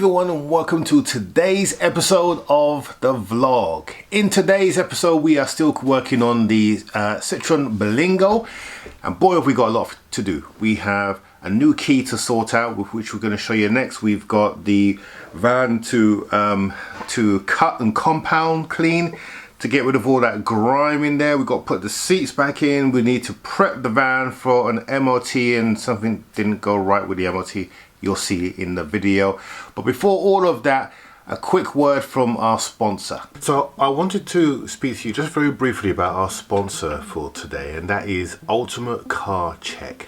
everyone, and welcome to today's episode of the vlog. In today's episode we are still working on the Citroen Berlingo, and boy have we got a lot to do. We have a new key to sort out, with which we're going to show you next. We've got the van to cut and compound clean to get rid of all that grime in there. We've got to put the seats back in. We need to prep the van for an MOT, and something didn't go right with the MOT. You'll see it in the video. But before all of that, a quick word from our sponsor. So I wanted to speak to you just very briefly about our sponsor for today, and that is Ultimate Car Check.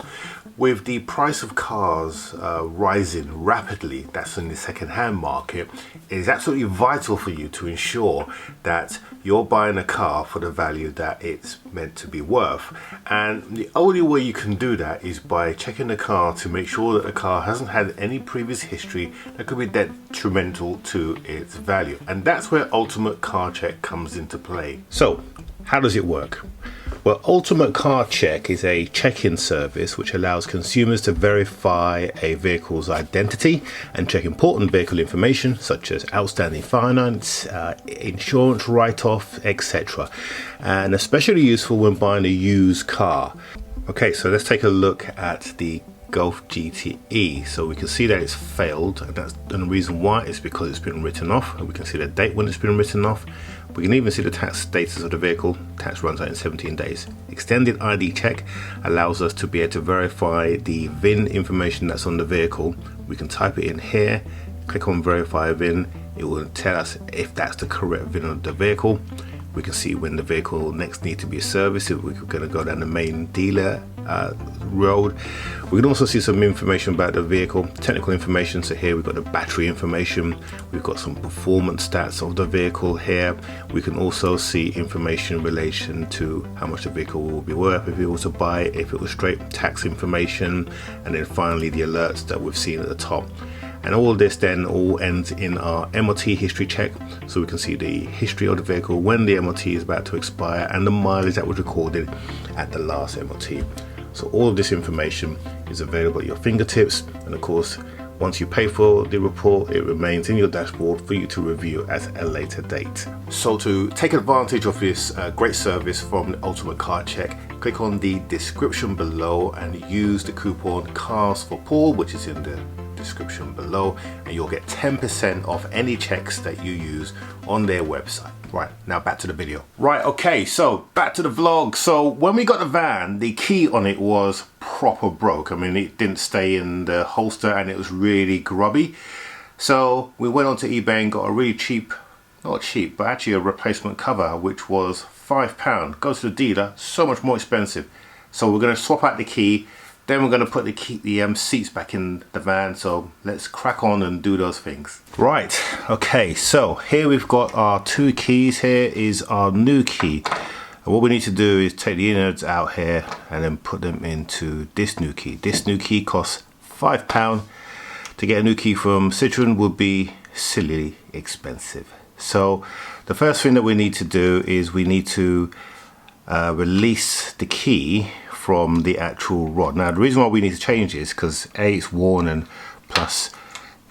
With the price of cars rising rapidly, that's in the second-hand market, it is absolutely vital for you to ensure that you're buying a car for the value that it's meant to be worth. And the only way you can do that is by checking the car to make sure that the car hasn't had any previous history that could be detrimental to its value. And that's where Ultimate Car Check comes into play. So, how does it work? Well, Ultimate Car Check is a check-in service which allows consumers to verify a vehicle's identity and check important vehicle information such as outstanding finance, insurance write-off, etc. And especially useful when buying a used car. Okay, so let's take a look at the Golf GTE. So we can see that it's failed, and the reason why is because it's been written off. We can see the date when it's been written off. We can even see the tax status of the vehicle. Tax runs out in 17 days. Extended ID check allows us to be able to verify the VIN information that's on the vehicle. We can type it in here, click on verify VIN. It will tell us if that's the correct VIN of the vehicle. We can see when the vehicle next needs to be serviced, if we're going to go down the main dealer road. We can also see some information about the vehicle, technical information. So here we've got the battery information, we've got some performance stats of the vehicle here. We can also see information in relation to how much the vehicle will be worth if we were to buy it, if it was straight tax information, and then finally the alerts that we've seen at the top. And all of this then all ends in our MOT history check, so we can see the history of the vehicle, when the MOT is about to expire, and the mileage that was recorded at the last MOT. So all of this information is available at your fingertips, and of course once you pay for the report, it remains in your dashboard for you to review at a later date. So to take advantage of this great service from the Ultimate Car Check, click on the description below and use the coupon Cars for Paul, which is in the description below, and you'll get 10% off any checks that you use on their website. Right, now back to the video. Right, okay, so back to the vlog. So when we got the van, the key on it was proper broke. I mean, it didn't stay in the holster and it was really grubby. So we went onto eBay and got a really cheap, not cheap, but actually a replacement cover, which was £5. Goes to the dealer, so much more expensive. So we're going to swap out the key. Then we're going to put the seats back in the van, so let's crack on and do those things. Right, okay, so here we've got our two keys. Here is our new key. And what we need to do is take the innards out here and then put them into this new key. This new key costs £5. To get a new key from Citroen would be silly expensive. So the first thing that we need to do is we need to release the key from the actual rod. Now the reason why we need to change this is because A, it's worn, and plus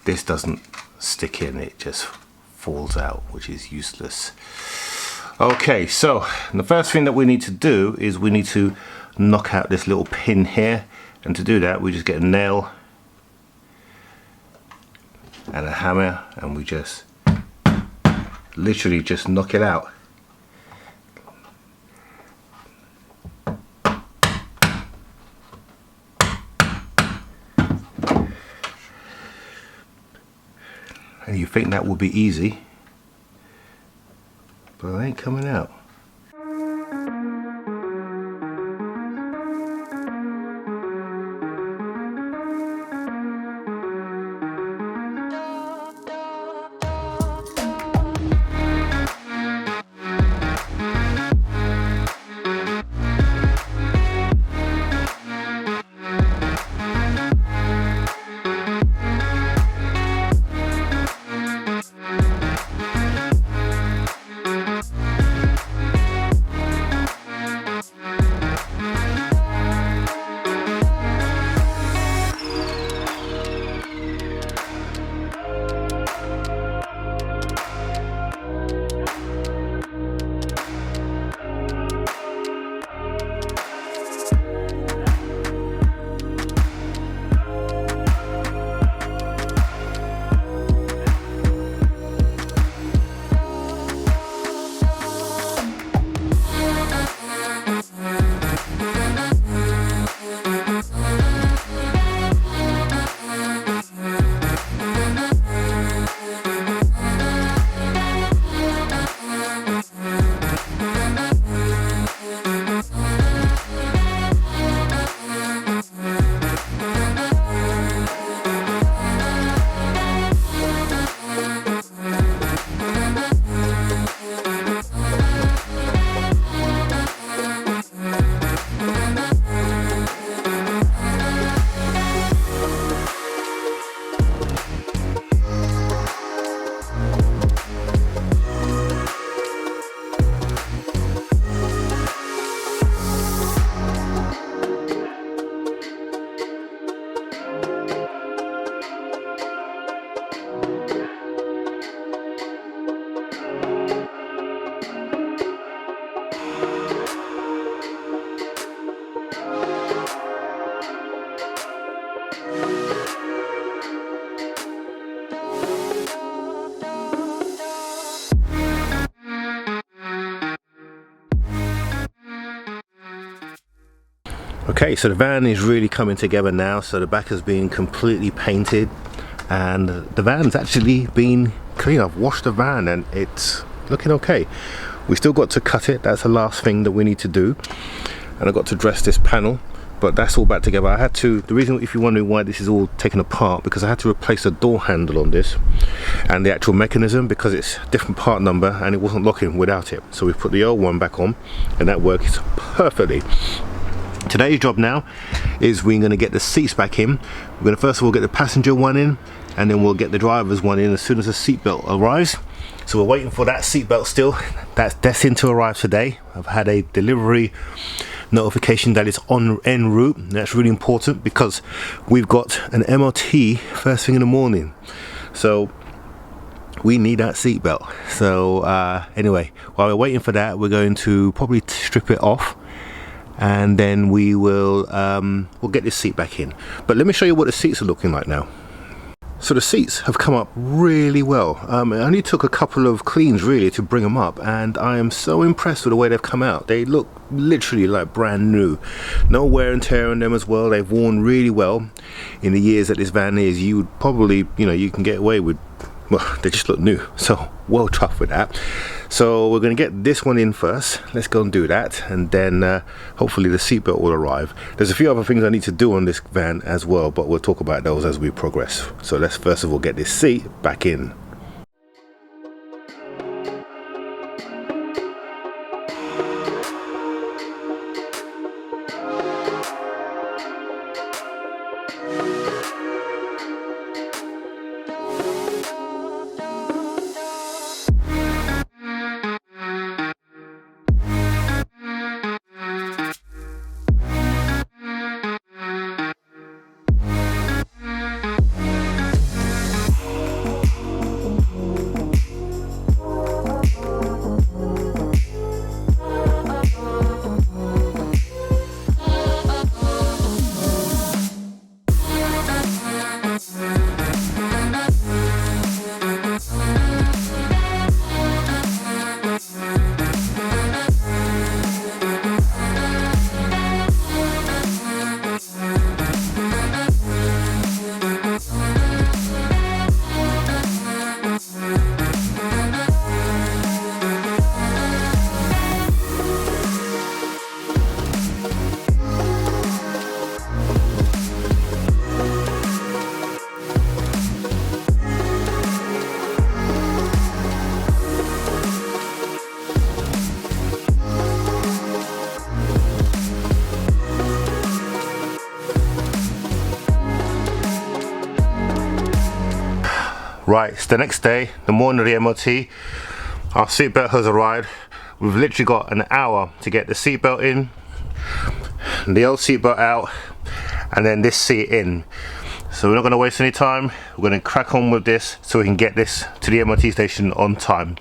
this doesn't stick in, it just falls out, which is useless. Okay, so the first thing that we need to do is we need to knock out this little pin here, and to do that we just get a nail and a hammer and we just literally just knock it out. And you think that would be easy, but it ain't coming out. Okay, so the van is really coming together now. So the back has been completely painted and the van's actually been clean. I've washed the van and it's looking okay. We still got to cut it, that's the last thing that we need to do. And I got to dress this panel, but that's all back together. I had to, the reason, if you're wondering why this is all taken apart, because I had to replace the door handle on this and the actual mechanism, because it's a different part number and it wasn't locking without it. So we put the old one back on and that works perfectly. Today's job now is we're going to get the seats back in. We're going to first of all get the passenger one in, and then we'll get the driver's one in as soon as the seatbelt arrives. So we're waiting for that seatbelt still. That's destined to arrive today. I've had a delivery notification that it's en route. That's really important because we've got an MOT first thing in the morning. So we need that seatbelt. So anyway, while we're waiting for that, we're going to probably strip it off, and then we will we'll get this seat back in. But let me show you what the seats are looking like now. So the seats have come up really well. It only took a couple of cleans really to bring them up, and I am so impressed with the way they've come out. They look literally like brand new. No wear and tear on them as well. They've worn really well in the years that this van is. You would probably, you can get away with, well, they just look new. So well chuffed with that. So we're going to get this one in first. Let's go and do that, and then hopefully the seatbelt will arrive. There's a few other things I need to do on this van as well, but we'll talk about those as we progress. So let's first of all get this seat back in. Right, it's the next day, the morning of the MOT. Our seatbelt has arrived. We've literally got an hour to get the seatbelt in, the old seatbelt out, and then this seat in. So we're not going to waste any time. We're going to crack on with this so we can get this to the MOT station on time.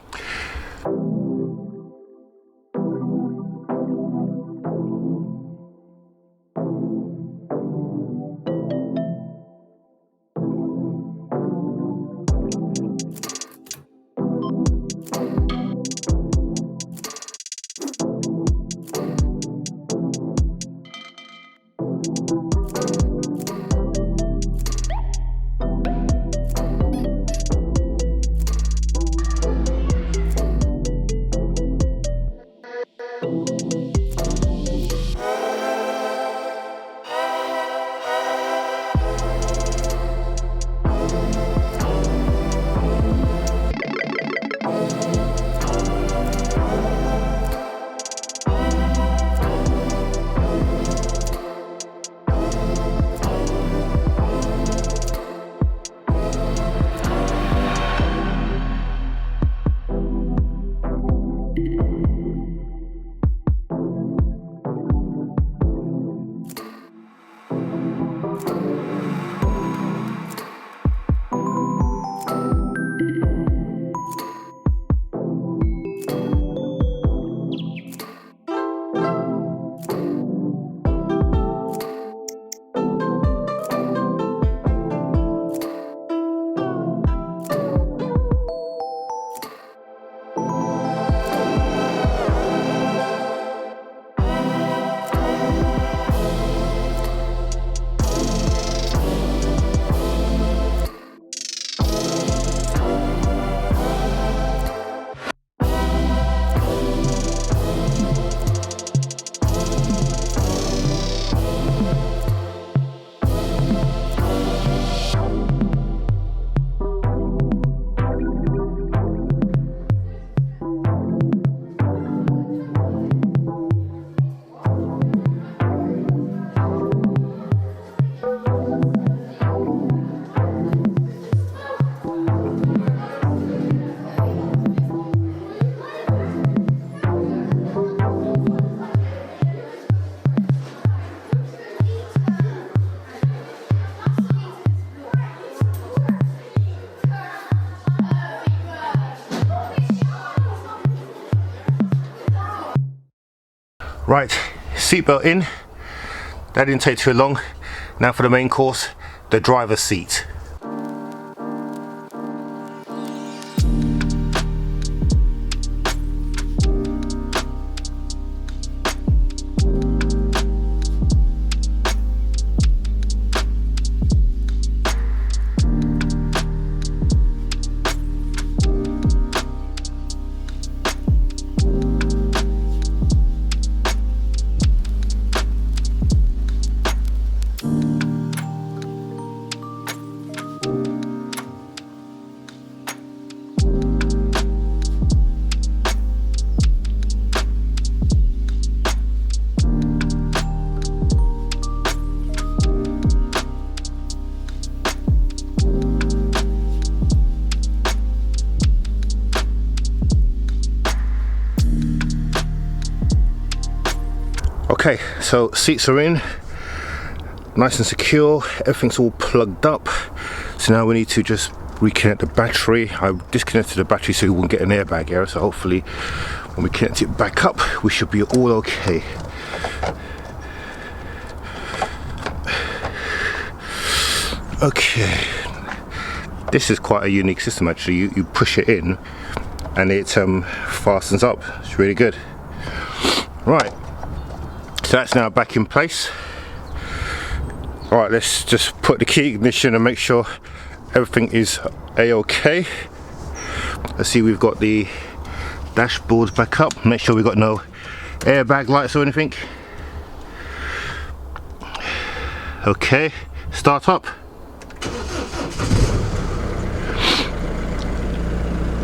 Right, seatbelt in. That didn't take too long. Now for the main course, the driver's seat. Okay, so seats are in, nice and secure, everything's all plugged up. So now we need to just reconnect the battery. I disconnected the battery so it won't get an airbag error, so hopefully when we connect it back up we should be all okay. Okay, this is quite a unique system actually. You push it in and it fastens up. It's really good. Right, so that's now back in place. Alright, let's just put the key ignition and make sure everything is a-okay. Let's see, we've got the dashboards back up. Make sure we've got no airbag lights or anything. Okay, start up.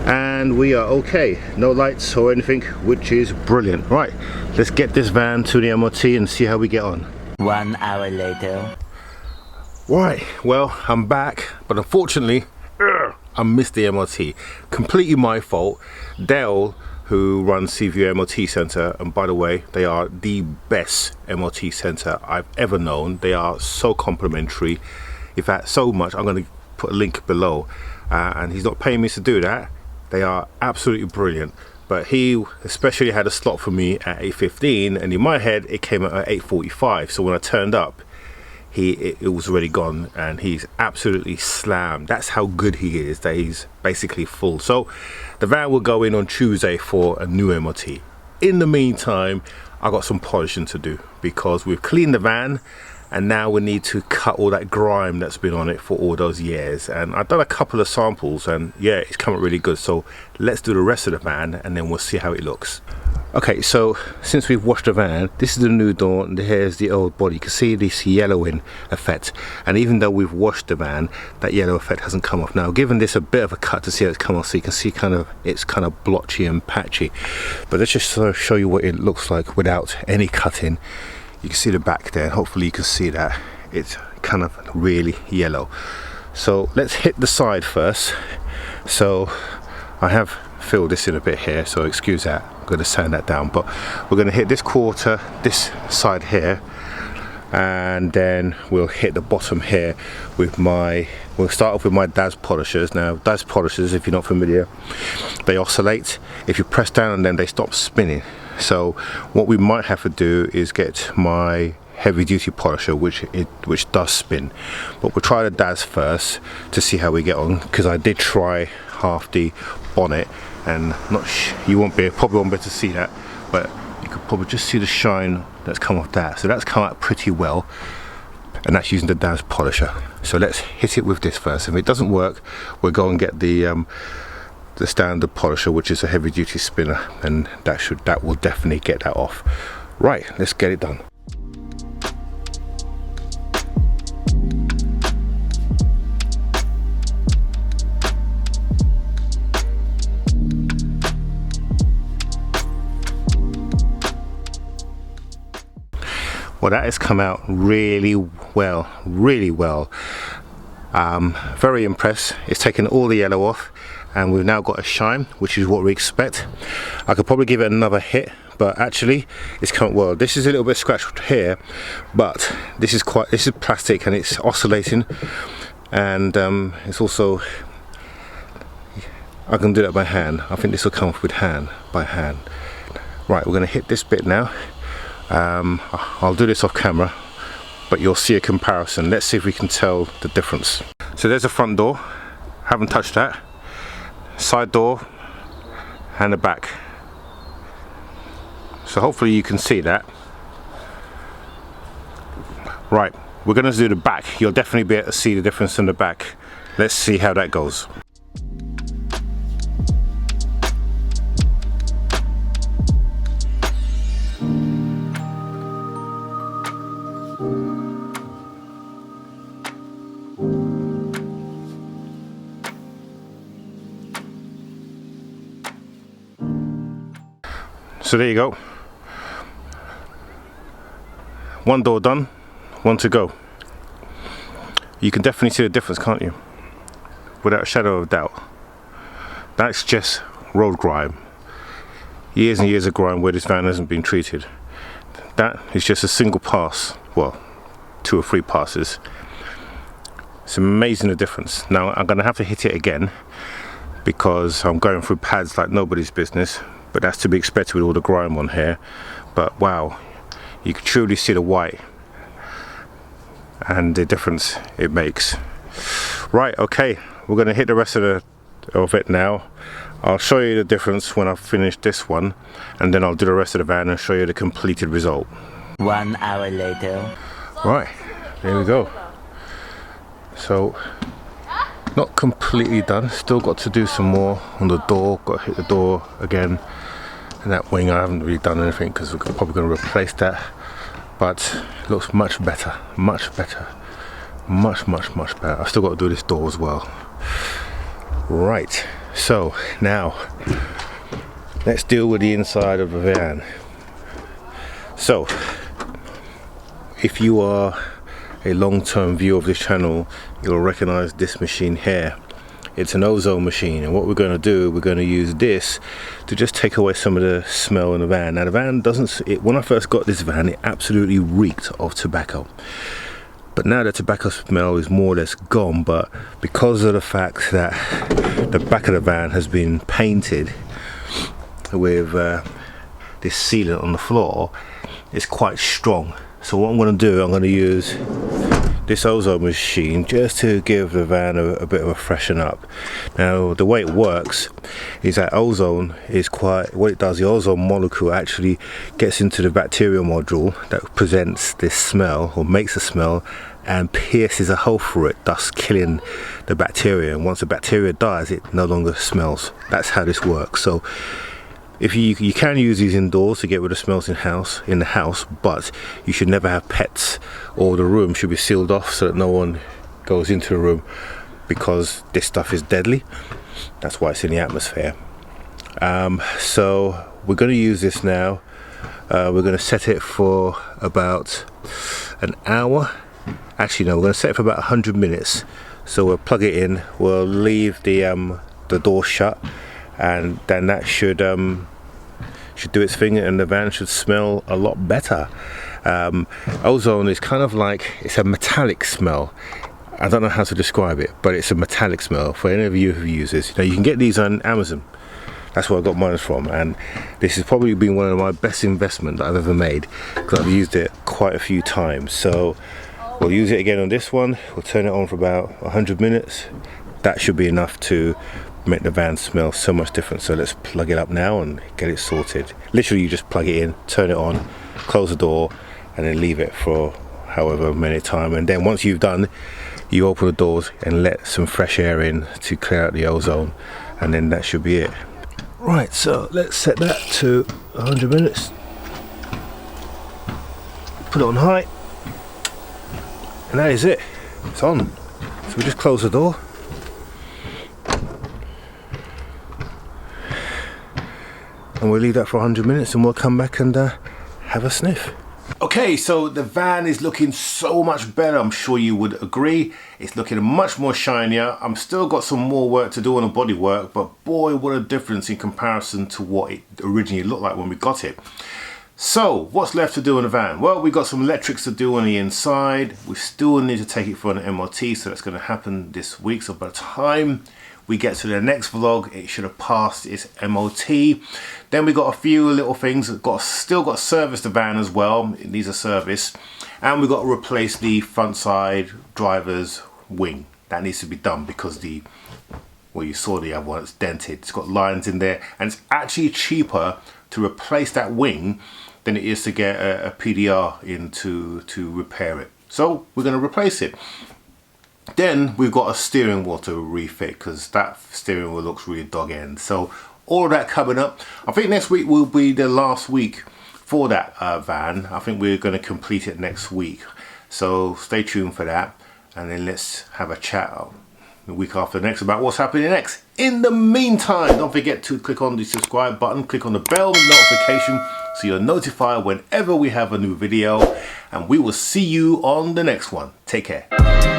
And we are okay, no lights or anything, which is brilliant. Right, let's get this van to the MOT and see how we get on. 1 hour later. Right, well, I'm back, but unfortunately I missed the MOT. Completely my fault. Dale, who runs Seaview MOT Centre, and by the way, they are the best MOT centre I've ever known. They are so complimentary, in fact so much I'm going to put a link below, and he's not paying me to do that. They are absolutely brilliant, but he especially had a slot for me at 8:15, and in my head it came out at 8:45. So when I turned up, it was already gone, and he's absolutely slammed. That's how good he is, that he's basically full. So the van will go in on Tuesday for a new MOT. In the meantime, I got some polishing to do because we've cleaned the van, and now we need to cut all that grime that's been on it for all those years. And I've done a couple of samples and yeah, it's come out really good. So let's do the rest of the van and then we'll see how it looks. Okay, so since we've washed the van, this is the new door and here's the old body. You can see this yellowing effect, and even though we've washed the van, that yellow effect hasn't come off. Now, given this a bit of a cut to see how it's come off, so you can see it's kind of blotchy and patchy, but let's just sort of show you what it looks like without any cutting. You can see the back there, and hopefully you can see that it's kind of really yellow. So let's hit the side first. So I have filled this in a bit here, so excuse that. I'm going to sand that down, but we're going to hit this quarter, this side here, and then we'll hit the bottom here with we'll start off with my DAS polishers. Now DAS polishers, if you're not familiar, they oscillate. If you press down on them, they stop spinning. So what we might have to do is get my heavy duty polisher, which does spin, but we'll try the DAS first to see how we get on, because I did try half the bonnet, and you probably won't be able to see that, but you could probably just see the shine that's come off that. So that's come out pretty well, and that's using the DAS polisher. So let's hit it with this first. If it doesn't work, we'll go and get the standard polisher, which is a heavy duty spinner, and that will definitely get that off. Right, let's get it done. Well, that has come out really well, really well. Very impressed. It's taken all the yellow off, and we've now got a shine, which is what we expect. I could probably give it another hit, but actually it's come well. This is a little bit scratched here, but this is plastic and it's oscillating, and it's also, I can do that by hand. I think this will come off by hand. Right, we're going to hit this bit now. I'll do this off camera, but you'll see a comparison. Let's see if we can tell the difference. So there's the front door, haven't touched that. Side door and the back. So hopefully you can see that. Right, we're going to do the back. You'll definitely be able to see the difference in the back. Let's see how that goes. So there you go. One door done, one to go. You can definitely see the difference, can't you? Without a shadow of a doubt. That's just road grime. Years and years of grime where this van hasn't been treated. That is just a single pass. Well, 2 or 3 passes. It's amazing the difference. Now I'm gonna have to hit it again because I'm going through pads like nobody's business. But that's to be expected with all the grime on here. But wow, you can truly see the white and the difference it makes. Right, okay, we're going to hit the rest of it now. I'll show you the difference when I've finished this one, and then I'll do the rest of the van and show you the completed result. 1 hour later. Right, there we go. So not completely done, still got to do some more on the door. Got to hit the door again, and that wing I haven't really done anything because we're probably going to replace that, but it looks much better, much better, much better. I've still got to do this door as well. Right, so now let's deal with the inside of the van. So if you are a long-term viewer of this channel, you'll recognize this machine here. It's an Ozone machine, and what we're going to do, we're going to use this to just take away some of the smell in the van. Now the van doesn't, when I first got this van, it absolutely reeked of tobacco, but now the tobacco smell is more or less gone. But because of the fact that the back of the van has been painted with this sealant on the floor, it's quite strong. So what I'm going to do, I'm going to use this Ozone machine just to give the van a bit of a freshen up. Now the way it works is that ozone is what it does, the ozone molecule actually gets into the bacterial module that presents this smell or makes a smell and pierces a hole through it, thus killing the bacteria. And once the bacteria dies, it no longer smells. That's how this works. So if you can use these indoors to get rid of smells in the house, but you should never have pets, or the room should be sealed off so that no one goes into the room, because this stuff is deadly. That's why it's in the atmosphere. So we're going to use this now. We're going to set it for about an hour. Actually no, we're going to set it for about 100 minutes. So we'll plug it in, we'll leave the door shut, and then that should do its thing, and the van should smell a lot better. Ozone is kind of like, it's a metallic smell. I don't know how to describe it, but it's a metallic smell. For any of you who use this, you can get these on Amazon. That's where I got mine from, and this has probably been one of my best investments that I've ever made, because I've used it quite a few times. So we'll use it again on this one. We'll turn it on for about 100 minutes. That should be enough to make the van smell so much different. So let's plug it up now and get it sorted. Literally you just plug it in, turn it on, close the door, and then leave it for however many time, and then once you've done, you open the doors and let some fresh air in to clear out the ozone, and then that should be it. Right, so let's set that to 100 minutes, put it on high, and that is it, it's on. So we just close the door, and we'll leave that for 100 minutes, and we'll come back and have a sniff. Okay, so the van is looking so much better. I'm sure you would agree. It's looking much more shinier. I'm still got some more work to do on the bodywork, but boy, what a difference in comparison to what it originally looked like when we got it. So what's left to do in the van? Well, we've got some electrics to do on the inside. We still need to take it for an MOT, so that's going to happen this week. So by the time we get to the next vlog, it should have passed its MOT. Then we got a few little things. Still got to service the van as well. It needs a service. And we got to replace the front side driver's wing. That needs to be done because well, you saw the other one, it's dented. It's got lines in there, and it's actually cheaper to replace that wing than it is to get a PDR in to repair it. So we're going to replace it. Then we've got a steering wheel to refit because that steering wheel looks really dog end. So all of that coming up. I think next week will be the last week for that van. I think we're going to complete it next week. So stay tuned for that. And then let's have a chat the week after next about what's happening next. In the meantime, don't forget to click on the subscribe button, click on the bell notification so you're notified whenever we have a new video, and we will see you on the next one. Take care.